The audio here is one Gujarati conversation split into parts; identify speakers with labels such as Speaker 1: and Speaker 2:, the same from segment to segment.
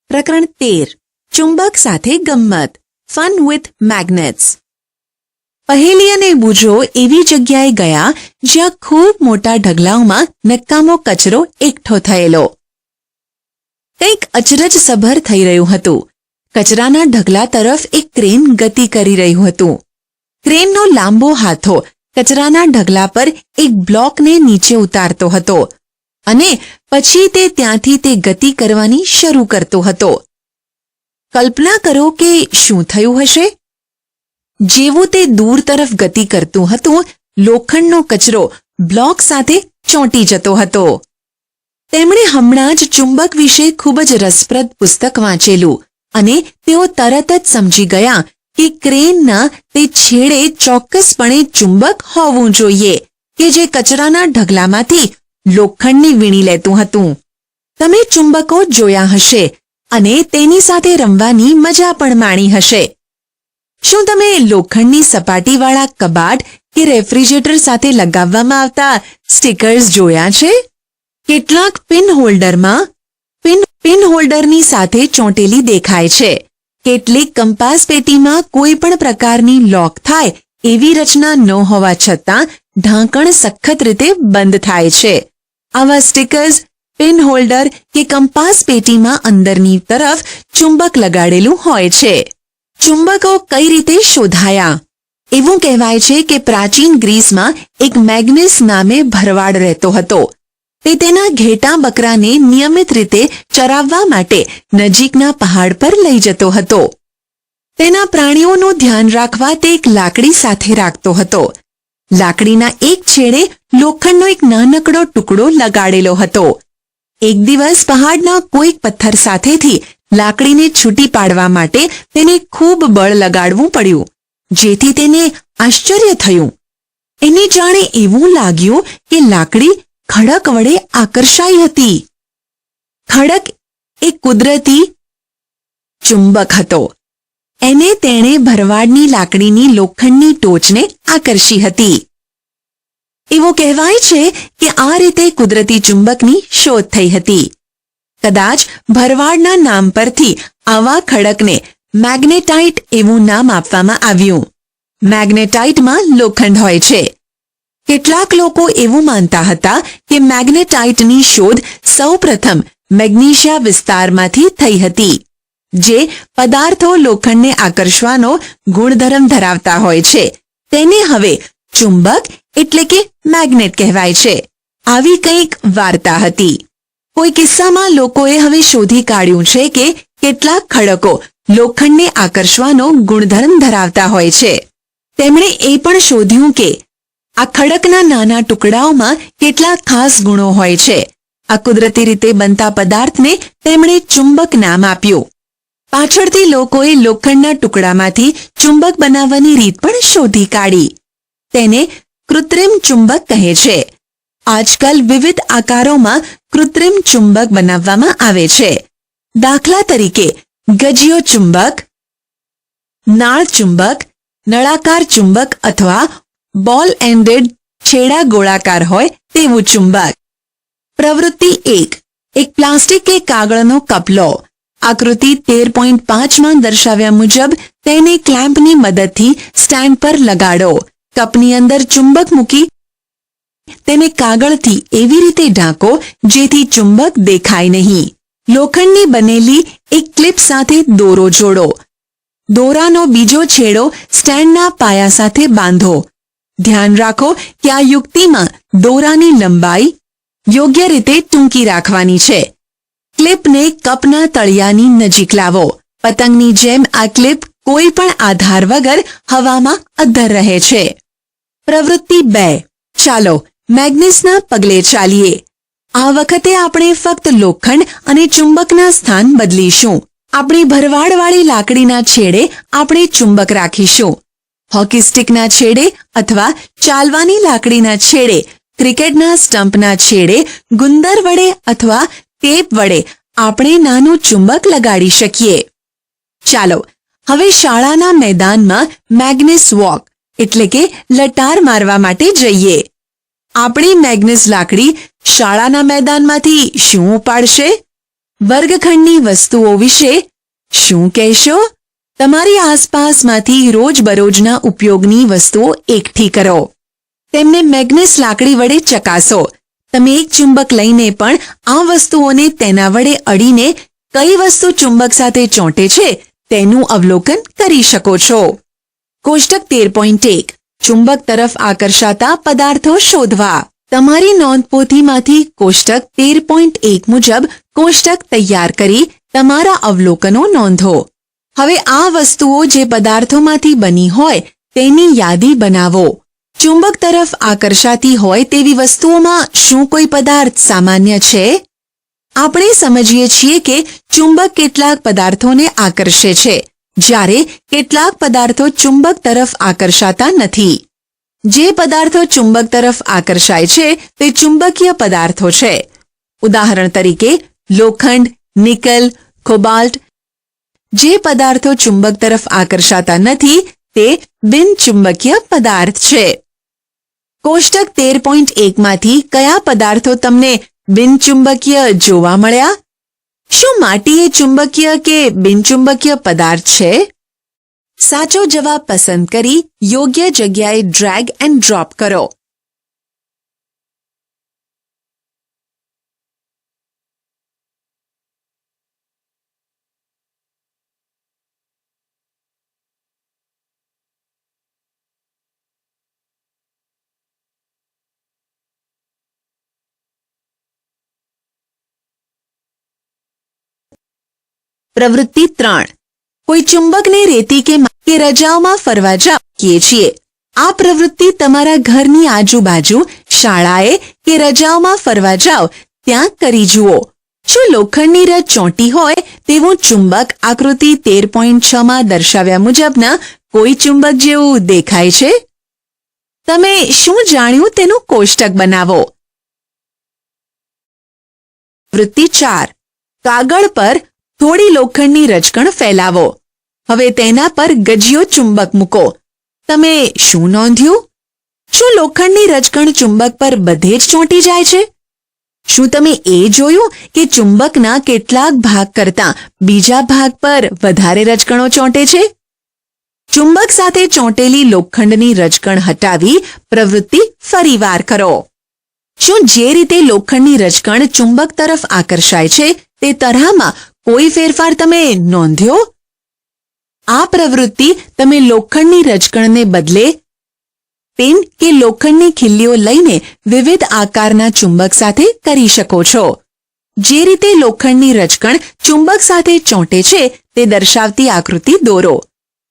Speaker 1: પ્રકરણ 13 ચુંબક સાથે ગમ્મત ફન વિથ મેગ્નેટ્સ. પહેલી અને બૂજો એવી જગ્યાએ ગયા જ્યાં ખૂબ મોટા ઢગલાઓમાં નકામો કચરો એકઠો થયેલો. કંઈક અચરજસભર થઈ રહ્યું હતું. કચરાના ઢગલા તરફ એક ક્રેન ગતિ કરી રહ્યું હતું. ક્રેનનો લાંબો હાથો કચરાના ઢગલા પર એક બ્લોકને નીચે ઉતારતો હતો અને પછી તે ત્યાંથી તે ગતિ કરવાની શરૂ કરતો હતો. કલ્પના કરો કે શું થયું હશે? જેવું તે દૂર તરફ ગતિ કરતું હતું, લોખંડનો કચરો બ્લોક સાથે ચોંટી જતો હતો. તેમણે હમણાં જ ચુંબક વિશે ખૂબ જ રસપ્રદ પુસ્તક વાંચેલું અને તેઓ તરત જ સમજી ગયા કે ક્રેનના તે છેડે ચોક્કસપણે ચુંબક હોવું જોઈએ કે જે કચરાના ઢગલામાંથી લોખંડને વીણી લેતું હતું. તમે ચુંબકો જોયા હશે અને તેની સાથે રમવાની મજા પણ માણી હશે. શું તમે લોખંડની સપાટીવાળા કબાટ કે રેફ્રિજરેટર સાથે લગાવવામાં આવતા સ્ટીકર્સ જોયા છે? કેટલાક પિન હોલ્ડરમાં પિન હોલ્ડરની સાથે ચોંટેલી દેખાય છે. કેટલીક કંપાસ પેટીમાં કોઈ પણ પ્રકારની લોક થાય એવી રચના ન હોવા છતાં ઢાંકણ સખત રીતે બંધ થાય છે. આવા સ્ટીકર્સ પિન હોલ્ડર કે કંપાસ પેટીમાં અંદરની તરફ ચુંબક લગાડેલું હોય છે. ચુંબકો કઈ રીતે શોધાયા? એવું કહેવાય છે કે પ્રાચીન ગ્રીસમાં એક મેગ્નસ નામે ભરવાડ રહેતો હતો. તે તેના ઘેટાં બકરાને નિયમિત રીતે ચરાવવા માટે નજીકના પહાડ પર લઈ જતો હતો. તેના પ્રાણીઓનું ધ્યાન રાખવા તે એક લાકડી સાથે રાખતો હતો. લાકડીના એક છેડે લોખંડનો એક નાનકડો ટુકડો લગાડેલો હતો. એક દિવસ પહાડના કોઈક પથ્થર સાથેથી લાકડીને છૂટી પાડવા માટે તેને ખૂબ બળ લગાડવું પડ્યું, જેથી તેને આશ્ચર્ય થયું. એને જાણે એવું લાગ્યું કે લાકડી ખડક વડે આકર્ષાઈ હતી. ખડક એ કુદરતી ચુંબક હતો. એને તેણે ભરવાડની લાકડીની લોખંડની ટોચને આકર્ષી હતી. એવું કહેવાય છે કે આ રીતે કુદરતી ચુંબકની શોધ થઈ હતી. કદાચ ભરવાડના નામ પરથી આવા ખડકને મેગ્નેટાઇટ એવું નામ આપવામાં આવ્યું. મેગ્નેટાઇટમાં લોખંડ હોય છે. કેટલાક લોકો એવું માનતા હતા કે મેગ્નેટાઇટની શોધ સૌપ્રથમ મેગ્નેશિયા વિસ્તારમાંથી થઈ હતી, જે પદાર્થો લોખંડને આકર્ષવાનો ગુણધર્મ ધરાવતા હોય છે. તેને હવે ચુંબક એટલે કે મેગ્નેટ કહેવાય છે. આવી કંઈક વાર્તા હતી. કોઈ કિસ્સામાં લોકોએ હવે શોધી કાઢ્યું છે કે કેટલાક ખડકો લોખંડને આકર્ષવાનો ગુણધર્મ ધરાવતા હોય છે. તેમણે એ પણ શોધ્યું કે આ ખડકના નાના ટુકડાઓમાં કેટલાક ખાસ ગુણો હોય છે. આ કુદરતી રીતે બનતા પદાર્થને તેમણે ચુંબક નામ આપ્યું. પાછળથી લોકોએ લોખંડના ટુકડામાંથી ચુંબક બનાવવાની રીત પણ શોધી કાઢી. તેને કૃત્રિમ ચુંબક કહે છે. આજકાલ વિવિધ આકારોમાં કૃત્રિમ ચુંબક બનાવવામાં આવે છે. દાખલા તરીકે ગજિયો ચુંબક, નાળ ચુંબક, નળાકાર ચુંબક અથવા બોલ એન્ડેડ છેડા ગોળાકાર હોય તેવું ચુંબક. પ્રવૃત્તિ 1. એક પ્લાસ્ટિક કે કાગળનો કપ લો. આકૃતિ 13.5માં દર્શાવ્યા મુજબ તેને ક્લેમ્પની મદદથી સ્ટેન્ડ પર લગાડો. કપની અંદર ચુંબક મૂકી તેને કાગળથી એવી રીતે ઢાંકો જેથી ચુંબક દેખાય નહીં. લોખંડની બનેલી એક ક્લિપ સાથે દોરો જોડો. દોરાનો બીજો છેડો સ્ટેન્ડના પાયા સાથે બાંધો. ધ્યાન રાખો કે આ યુક્તિમાં દોરાની લંબાઈ યોગ્ય રીતે ટૂંકી રાખવાની છે. ક્લિપને કપના તળિયાની નજીક લાવો. પતંગની જેમ આ ક્લિપ કોઈ પણ આધાર વગર હવામાં અદ્ધર રહે છે. પ્રવૃત્તિ 2. ચાલો મેગ્નેટ્સના પગલે ચાલીએ. આ વખતે આપણે ફક્ત લોખંડ અને ચુંબકના સ્થાન બદલીશું. આપણી ભરવાડવાળી લાકડીના છેડે આપણે ચુંબક રાખીશું. હોકી સ્ટિકના છેડે અથવા ચાલવાની લાકડીના છેડે, ક્રિકેટના સ્ટમ્પના છેડે, ગુંદર વડે અથવા ટેપ વડે આપણે નાનું ચુંબક લગાડી શકીએ. ચાલો હવે શાળાના મેદાનમાં મેગ્નેસ વોક એટલે કે લટાર મારવા માટે જઈએ. આપણી મેગ્નેસ લાકડી શાળાના મેદાનમાંથી શું ઉપાડશે? વર્ગખંડની વસ્તુઓ વિશે શું કહેશો? તમારી આસપાસમાંથી રોજબરોજના ઉપયોગની વસ્તુઓ એકઠી કરો. તેમને મેગ્નેસ લાકડી વડે ચકાસો. તમે એક ચુંબક લઈને પણ આ વસ્તુઓને તેના વડે અડીને કઈ વસ્તુ ચુંબક સાથે ચોંટે છે તેનું અવલોકન કરી શકો છો. કોષ્ટક 13.1 ચુંબક તરફ આકર્ષાતા પદાર્થો શોધવા. તમારી નોંધપોથીમાંથી કોષ્ટક 13.1 મુજબ કોષ્ટક તૈયાર કરી તમારા અવલોકનો નોંધો. હવે આ વસ્તુઓ જે પદાર્થોમાંથી બની હોય તેની યાદી બનાવો. ચુંબક તરફ આકર્ષાતી હોય તેવી વસ્તુઓમાં શું કોઈ પદાર્થ સામાન્ય છે? આપણે સમજીએ છીએ કે ચુંબક કેટલાક પદાર્થોને આકર્ષે છે, જ્યારે કેટલાક પદાર્થો ચુંબક તરફ આકર્ષાતા નથી. જે પદાર્થો ચુંબક તરફ આકર્ષાય છે તે ચુંબકીય પદાર્થો છે. ઉદાહરણ તરીકે લોખંડ, નિકલ, કોબાલ્ટ. જે પદાર્થો ચુંબક તરફ આકર્ષાતા નથી તે બિનચુંબકીય પદાર્થ છે. કોષ્ટક 13.1 માંથી કયા પદાર્થો તમને બિનચુંબકીય જોવા મળ્યા? શું માટી એ ચુંબકીય કે બિનચુંબકીય પદાર્થ છે? સાચો જવાબ પસંદ કરી યોગ્ય જગ્યાએ ડ્રેગ એન્ડ ડ્રોપ કરો. પ્રવૃત્તિ 3 કોઈ ચુંબકને રેતી કે રજાઓમાં ફરવા જાઈએ છીએ. આ પ્રવૃત્તિ તમારા ઘરની આજુબાજુ, શાળાએ કે રજાઓમાં ફરવા જાઓ ત્યાં કરી જુઓ. શું લોખંડની રજ ચોંટી હોય તેવું ચુંબક આકૃતિ 13.6 માં દર્શાવ્યા મુજબના કોઈ ચુંબક જેવું દેખાય છે? તમે શું જાણ્યું તેનું કોષ્ટક બનાવો. પ્રવૃત્તિ 4 કાગળ પર થોડી લોખંડની રજકણ ફેલાવો. હવે તેના પર ગજિયો ચુંબક મૂકો. તમે શું નોંધ્યું? શું લોખંડની રજકણ ચુંબક પર બધે જ ચોંટી જાય છે? શું તમે એ જોયું કે ચુંબકના કેટલાક ભાગ કરતાં બીજા ભાગ પર વધારે રજકણો ચોંટે છે? ચુંબક સાથે ચોંટેલી લોખંડની રજકણ હટાવી પ્રવૃત્તિ ફરીવાર કરો. શું જે રીતે લોખંડની રજકણ ચુંબક તરફ આકર્ષાય છે તે તરહમાં કોઈ ફેરફાર તમે નોંધ્યો? આ પ્રવૃત્તિ તમે લોખંડની રજકણને બદલે પેન કે લોખંડની ખીલ્લીઓ લઈને વિવિધ આકારના ચુંબક સાથે કરી શકો છો. જે રીતે લોખંડની રજકણ ચુંબક સાથે ચોંટે છે તે દર્શાવતી આકૃતિ દોરો.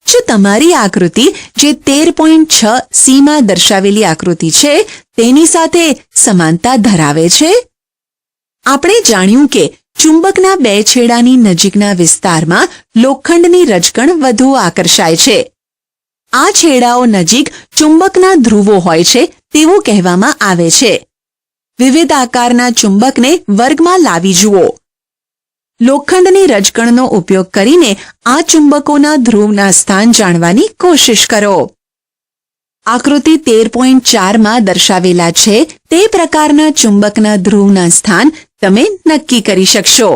Speaker 1: શું તમારી આકૃતિ જે 13.6 સી માં દર્શાવેલી આકૃતિ છે તેની સાથે સમાનતા ધરાવે છે? આપણે જાણ્યું કે ચુંબકના બે છેડાની નજીકના વિસ્તારમાં લોખંડની રજકણ વધુ આકર્ષાય છે. આ છેડાઓ નજીક ચુંબકના ધ્રુવો હોય છે તેવું કહેવામાં આવે છે. વિવિધ આકારના ચુંબકને વર્ગમાં લાવી જુઓ. લોખંડની રજકણનો ઉપયોગ કરીને આ ચુંબકોના ધ્રુવના સ્થાન જાણવાની કોશિશ કરો. આકૃતિ 13.4 માં દર્શાવેલા છે તે પ્રકારના ચુંબકના ધ્રુવના સ્થાન તમે નક્કી કરી શકશો.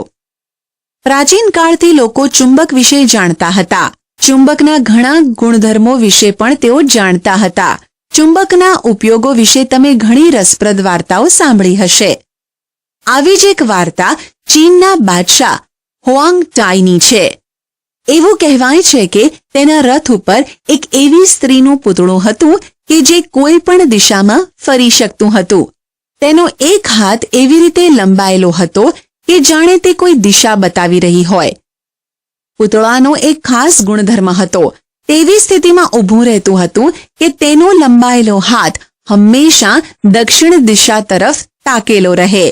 Speaker 1: પ્રાચીન કાળથી લોકો ચુંબક વિશે જાણતા હતા. ચુંબકના ઘણા ગુણધર્મો વિશે પણ તેઓ જાણતા હતા. ચુંબકના ઉપયોગો વિશે તમે ઘણી રસપ્રદ વાર્તાઓ સાંભળી હશે. આવી જ એક વાર્તા ચીનના બાદશાહ હુઆંગ ટાઈની છે. એવું કહેવાય છે કે તેના રથ ઉપર એક એવી સ્ત્રીનું પૂતળું હતું કે જે કોઈ પણ દિશામાં ફરી શકતું હતું. તેનો એક હાથ એવી રીતે લંબાયેલો હતો કે જાણે તે કોઈ દિશા બતાવી રહી હોય. પૂતળાનો એક ખાસ ગુણધર્મ હતો. તેવી સ્થિતિમાં ઊભું રહેતું હતું કે તેનો લંબાયેલો હાથ હંમેશા દક્ષિણ દિશા તરફ તાકેલો રહે.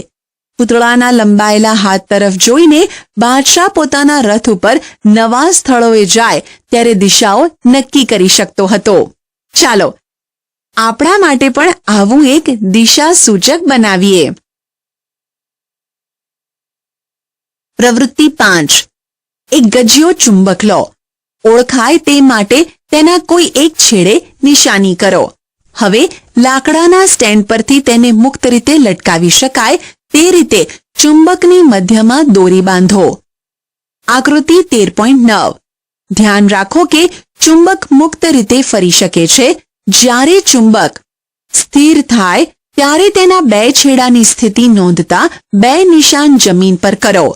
Speaker 1: પૂતળાના લંબાયેલા હાથ તરફ જોઈને બાદશાહ પોતાના રથ ઉપર નવા સ્થળોએ જાય ત્યારે દિશાઓ નક્કી કરી શકતો હતો. ચાલો આપણા માટે પણ આવું એક દિશા સૂચક બનાવીએ. પ્રવૃત્તિ 5 એક ગજિયો ચુંબક લો. ઓળખાય તે માટે તેના કોઈ એક છેડે નિશાની કરો. હવે લાકડાના સ્ટેન્ડ પરથી તેને મુક્ત રીતે લટકાવી શકાય તે રીતે ચુંબકની મધ્યમાં દોરી બાંધો. આકૃતિ 13.9. ધ્યાન રાખો કે ચુંબક મુક્ત રીતે ફરી શકે છે. જ્યારે ચુંબક સ્થિર થાય ત્યારે તેના બે છેડાની સ્થિતિ નોંધતા બે નિશાન જમીન પર કરો.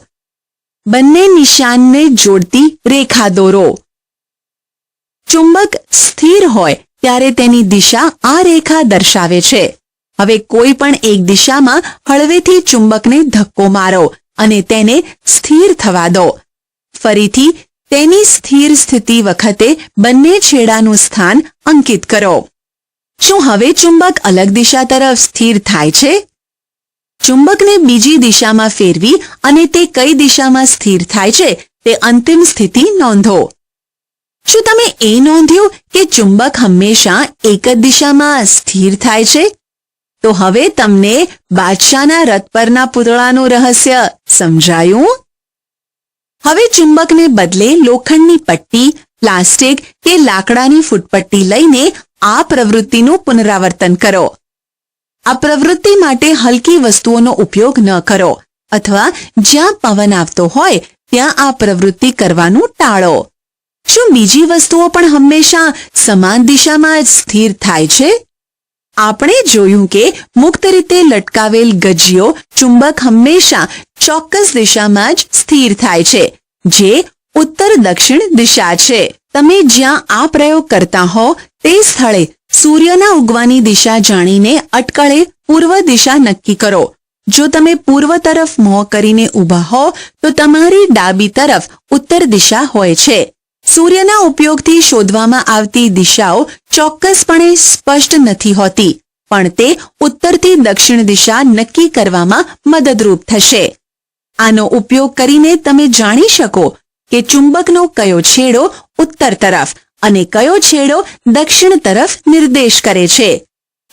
Speaker 1: બંને નિશાનને જોડતી રેખા દોરો. ચુંબક સ્થિર હોય ત્યારે તેની દિશા આ રેખા દર્શાવે છે. હવે કોઈ પણ એક દિશામાં હળવેથી ચુંબકને ધક્કો મારો અને તેને સ્થિર થવા દો. ફરીથી તેની સ્થિર સ્થિતિ વખતે બંને છેડાનું સ્થાન અંકિત કરો. શું હવે ચુંબક અલગ દિશા તરફ સ્થિર થાય છે? ચુંબકને બીજી દિશામાં ફેરવી અને તે કઈ દિશામાં સ્થિર થાય છે તે અંતિમ સ્થિતિ નોંધો. શું તમે એ નોંધ્યું કે ચુંબક હંમેશા એક જ દિશામાં સ્થિર થાય છે? તો હવે તમને બાદશાહના રથ પરના પૂતળાનું રહસ્ય સમજાયું? હવે ચુંબકને બદલે લોખંડની પટ્ટી, પ્લાસ્ટિક કે લાકડાની ફૂટપટ્ટી લઈને આ પ્રવૃત્તિનું પુનરાવર્તન કરો. આ પ્રવૃત્તિ માટે હલકી વસ્તુઓનો ઉપયોગ ન કરો અથવા જ્યાં પવન આવતો હોય ત્યાં આ પ્રવૃત્તિ કરવાનું ટાળો. શું બીજી વસ્તુઓ પણ હંમેશા સમાન દિશામાં જ સ્થિર થાય છે? આપણે જોયું કે મુક્ત રીતે લટકાવેલ ગજિયો ચુંબક હંમેશા ચોક્કસ દિશામાં જ સ્થિર થાય છે, જે ઉત્તર દક્ષિણ દિશા છે. તમે જ્યાં આ પ્રયોગ કરતા હો તે સ્થળે સૂર્યના ઉગવાની દિશા જાણીને અટકળે પૂર્વ દિશા નક્કી કરો. જો તમે પૂર્વ તરફ મોં કરીને ઊભા હો તો તમારી ડાબી તરફ ઉત્તર દિશા હોય છે. સૂર્યના ઉપયોગથી શોધવામાં આવતી દિશાઓ ચોક્કસપણે સ્પષ્ટ નથી હોતી, પણ તે ઉત્તરથી દક્ષિણ દિશા નક્કી કરવામાં મદદરૂપ થશે. આનો ઉપયોગ કરીને તમે જાણી શકો કે ચુંબકનો કયો છેડો ઉત્તર તરફ અને કયો છેડો દક્ષિણ તરફ નિર્દેશ કરે છે.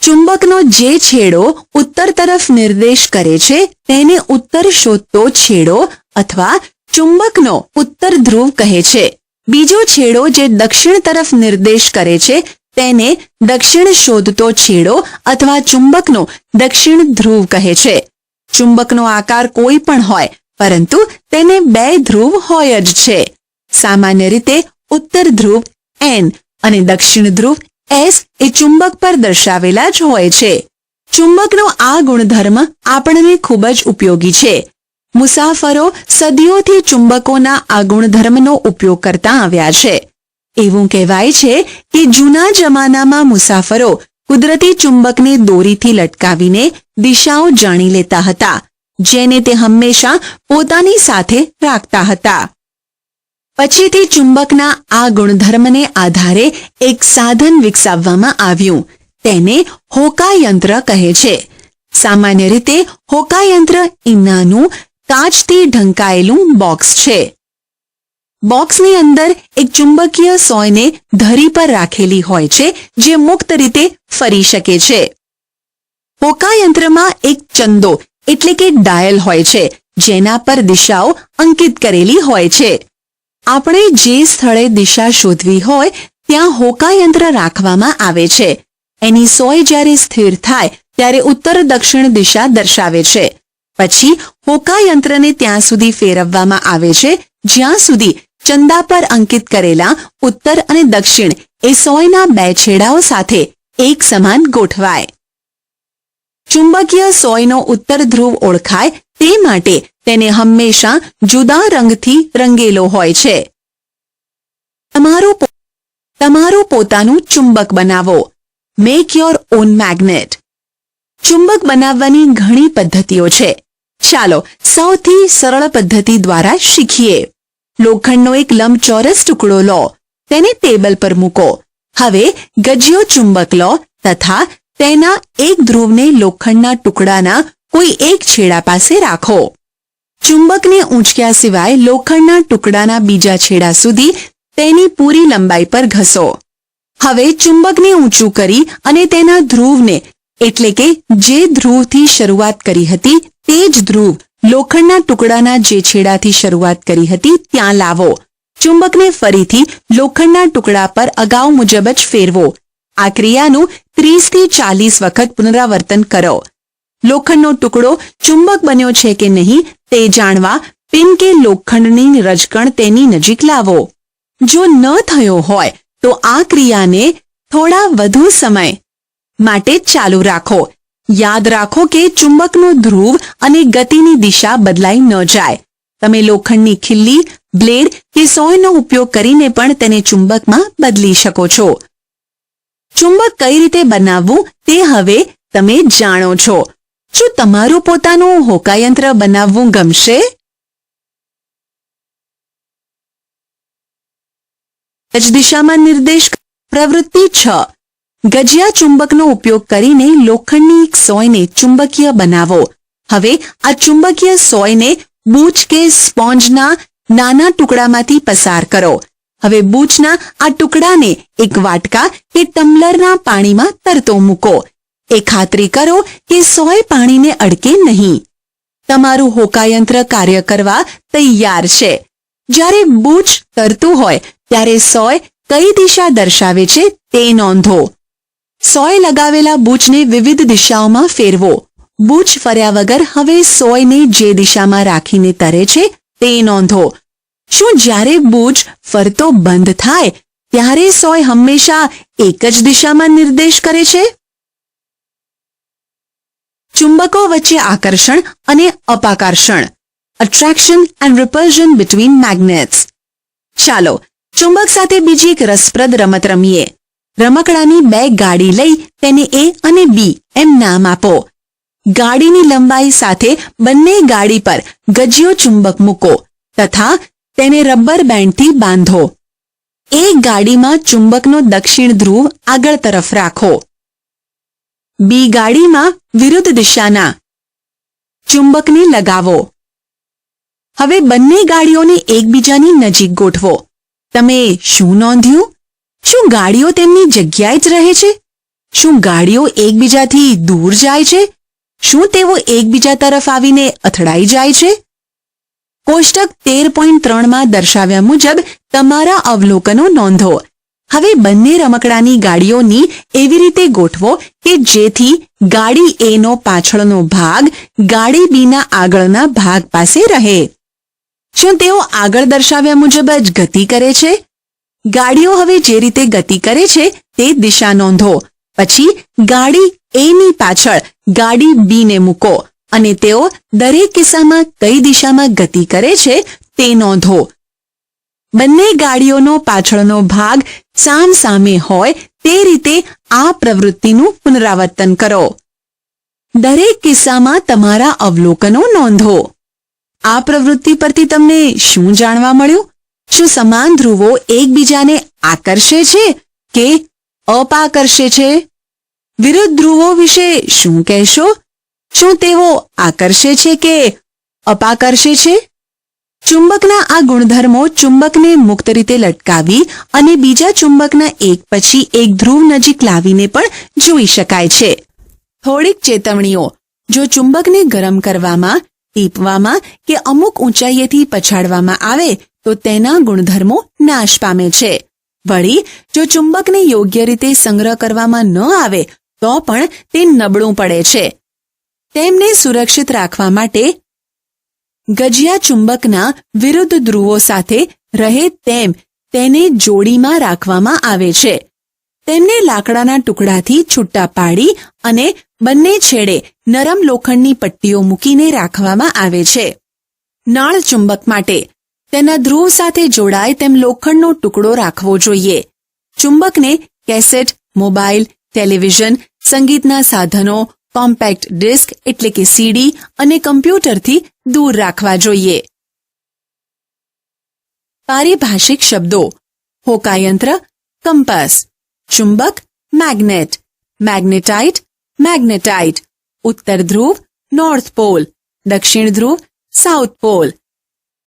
Speaker 1: ચુંબકનો જે છેડો ઉત્તર તરફ નિર્દેશ કરે છે તેને ઉત્તર શોધતો છેડો અથવા ચુંબકનો ઉત્તર ધ્રુવ કહે છે. બીજો છેડો જે દક્ષિણ તરફ નિર્દેશ કરે છે તેને દક્ષિણ શોધતો છેડો અથવા ચુંબકનો દક્ષિણ ધ્રુવ કહે છે. ચુંબકનો આકાર કોઈ પણ હોય, પરંતુ તેને બે ધ્રુવ હોય જ છે. સામાન્ય રીતે ઉત્તર ધ્રુવ N અને દક્ષિણ ધ્રુવ S એ ચુંબક પર દર્શાવેલા જ હોય છે. ચુંબકનો આ ગુણધર્મ આપણને ખૂબ જ ઉપયોગી છે. મુસાફરો સદીઓથી ચુંબકોના આ ગુણધર્મનો ઉપયોગ કરતા આવ્યા છે. એવું કહેવાય છે કે જૂના જમાનામાં મુસાફરો કુદરતી ચુંબકને દોરીથી લટકાવીને દિશાઓ જાણી લેતા હતા, જેને તે હંમેશા પોતાની સાથે રાખતા હતા. પછીથી ચુંબકના આ ગુણધર્મને આધારે એક સાધન વિકસાવવામાં આવ્યું. તેને હોકાયંત્ર કહે છે. સામાન્ય રીતે હોકાયંત્ર એ નાનું કાચથી ઢંકાયેલું બોક્સ છે. બોક્સની અંદર એક ચુંબકીય સોયને ધરી પર રાખેલી હોય છે, જે મુક્ત રીતે ફરી શકે છે. હોકાયંત્રમાં એક ચંદો એટલે કે ડાયલ હોય છે, જેના પર દિશાઓ અંકિત કરેલી હોય છે. આપણે જે સ્થળે દિશા શોધવી હોય ત્યાં હોકાયંત્ર રાખવામાં આવે છે. એની સોય જ્યારે સ્થિર થાય ત્યારે ઉત્તર દક્ષિણ દિશા દર્શાવે છે. પછી હોકાયંત્રને ત્યાં સુધી ફેરવવામાં આવે છે જ્યાં સુધી ચંદા પર અંકિત કરેલા ઉત્તર અને દક્ષિણ એ સોયના બે છેડાઓ સાથે એક સમાન ગોઠવાય. ચુંબકીય સોયનો ઉત્તર ધ્રુવ ઓળખાય તે માટે તેને હંમેશા જુદા રંગથી રંગેલો હોય છે. તમારું પોતાનું ચુંબક બનાવો. Make your own magnet. ચુંબક બનાવવાની ઘણી પદ્ધતિઓ છે. ચાલો સૌથી સરળ પદ્ધતિ દ્વારા શીખીએ. લોખંડનો એક લંબચોરસ ટુકડો લો, તેને ટેબલ પર મૂકો. હવે ગજિયો ચુંબક લો તથા તેના એક ધ્રુવને લોખંડના ટુકડાના કોઈ એક છેડા પાસે રાખો. ચુંબકને ઊંચક્યા સિવાય લોખંડના ટુકડાના બીજા છેડા સુધી તેની પૂરી લંબાઈ પર ઘસો. હવે ચુંબકને ઊંચું કરી અને તેના ધ્રુવને એટલે કે જે ધ્રુવથી શરૂઆત કરી હતી તે જ ધ્રુવ લોખંડના ટુકડાના જે છેડાથી શરૂઆત કરી હતી ત્યાં લાવો. ચુંબકને ફરીથી લોખંડના ટુકડા પર અગાઉ મુજબ જ ફેરવો. આ ક્રિયાનું 30 થી 40 વખત પુનરાવર્તન કરો. લોખંડનો ટુકડો ચુંબક બન્યો છે કે નહીં તે જાણવા પિન કે લોખંડની રજકણ તેની નજીક લાવો. જો ન થયો હોય તો આ ક્રિયાને થોડા વધુ સમય માટે ચાલુ રાખો. યાદ રાખો કે ચુંબકનું ધ્રુવ અને ગતિની દિશા બદલાઈ ન જાય. તમે લોખંડની ખીલ્લી, બ્લેડ કે સોયનો ઉપયોગ કરીને પણ તેને ચુંબકમાં બદલી શકો છો. ચુંબક કઈ રીતે બનાવવું તે હવે તમે જાણો છો. શું તમારું પોતાનું હોકાયંત્ર બનાવવું ગમશે? જ દિશામાં નિર્દેશ. પ્રવૃત્તિ 6. ગજિયા ચુંબકનો ઉપયોગ કરીને લોખંડની એક સોયને ચુંબકીય બનાવો. હવે આ ચુંબકીય સોયને બૂચ કે સ્પોન્જના નાના ટુકડામાંથી પસાર કરો. હવે બૂચના આ ટુકડાને એક વાટકા કે ટમ્બલરના પાણીમાં તરતો મૂકો. એ ખાતરી કરો કે સોય પાણીને અડકે નહીં. તમારું હોકાયંત્ર કાર્ય કરવા તૈયાર છે. જ્યારે બૂચ તરતું હોય ત્યારે સોય કઈ દિશા દર્શાવે છે તે નોંધો. સોય લગાવેલા બૂચને વિવિધ દિશાઓમાં ફેરવો. બૂચ ફર્યા વગર હવે સોયને જે દિશામાં રાખીને તરે છે તે નોંધો. શું જ્યારે બૂચ ફરતો બંધ થાય ત્યારે સોય હંમેશા એક જ દિશામાં નિર્દેશ કરે છે? ચુંબકો વચ્ચે આકર્ષણ અને અપાકર્ષણ. Attraction and repulsion between magnets. ચાલો ચુંબક સાથે બીજી એક રસપ્રદ રમત રમીએ. રમકડાની 2 ગાડી લઈ તેને A અને B એમ નામ આપો. ગાડીની લંબાઈ સાથે બંને ગાડી પર ગજિયો ચુંબક મૂકો તથા તેને રબર બેન્ડથી બાંધો. એક ગાડીમાં ચુંબકનો દક્ષિણ ધ્રુવ આગળ તરફ રાખો. B ગાડીમાં વિરુદ્ધ દિશાના ચુંબકને લગાવો. હવે બંને ગાડીઓને એકબીજાની નજીક ગોઠવો. તમે શું નોંધ્યું? શું ગાડીઓ તેમની જગ્યાએ જ રહે છે? શું ગાડીઓ એકબીજાથી દૂર જાય છે? શું તેઓ એકબીજા તરફ આવીને અથડાઈ જાય છે? કોષ્ટક 13.3 માં દર્શાવ્યા મુજબ તમારા અવલોકનો નોંધો. હવે બંને રમકડાની ગાડીઓની એવી રીતે ગોઠવો કે જેથી ગાડી A નો પાછળનો ભાગ ગાડી B ના આગળના ભાગ પાસે રહે. શું તેઓ આગળ દર્શાવ્યા મુજબ જ ગતિ કરે છે? ગાડીઓ હવે જે રીતે ગતિ કરે છે તે દિશા નોંધો. પછી ગાડી A ની પાછળ ગાડી B ને મૂકો અને તેઓ દરેક કિસ્સામાં કઈ દિશામાં ગતિ કરે છે તે નોંધો. બંને ગાડીઓનો પાછળનો ભાગ સામસામે હોય તે રીતે આ પ્રવૃત્તિનું પુનરાવર્તન કરો. દરેક કિસ્સામાં તમારા અવલોકનો નોંધો. આ પ્રવૃત્તિ પરથી તમને શું જાણવા મળ્યું? શું સમાન ધ્રુવો એકબીજાને આકર્ષે છે કે અપાકર્ષે છે? વિરુદ્ધ ધ્રુવો વિશે શું કહેશો? શું તેઓ આકર્ષે છે કે અપાકર્ષે છે? ચુંબકના આ ગુણધર્મો ચુંબકને મુક્ત રીતે લટકાવી અને બીજા ચુંબકના એક પછી એક ધ્રુવ નજીક લાવીને પણ જોઈ શકાય છે. થોડીક ચેતવણીઓ. જો ચુંબકને ગરમ કરવામાં, ટીપવામાં કે અમુક ઊંચાઈએથી પછાડવામાં આવે તો તેના ગુણધર્મો નાશ પામે છે. વળી જો ચુંબકને યોગ્ય રીતે સંગ્રહ કરવામાં ન આવે તો પણ તે નબળું પડે છે. તેમને સુરક્ષિત રાખવા માટે ગજિયા ચુંબકના વિરુદ્ધ ધ્રુવો સાથે રહે તેમ તેને જોડીમાં રાખવામાં આવે છે. તેમને લાકડાના ટુકડાથી છૂટા પાડી અને બંને છેડે નરમ લોખંડની પટ્ટીઓ મૂકીને રાખવામાં આવે છે. નળ ચુંબક માટે તેના ધ્રુવ સાથે જોડાય તેમ લોખંડનો ટુકડો રાખવો જોઈએ. ચુંબકને કેસેટ, મોબાઈલ, ટેલિવિઝન, સંગીતના સાધનો, કોમ્પેક્ટ ડિસ્ક એટલે કે CD અને કમ્પ્યુટરથી દૂર રાખવા જોઈએ. પારિભાષિક શબ્દો. હોકાયંત્ર, કંપાસ. ચુંબક, મેગ્નેટ. Magnetite, magnetite. ઉત્તર ધ્રુવ, નોર્થ પોલ. દક્ષિણ ધ્રુવ, સાઉથ પોલ.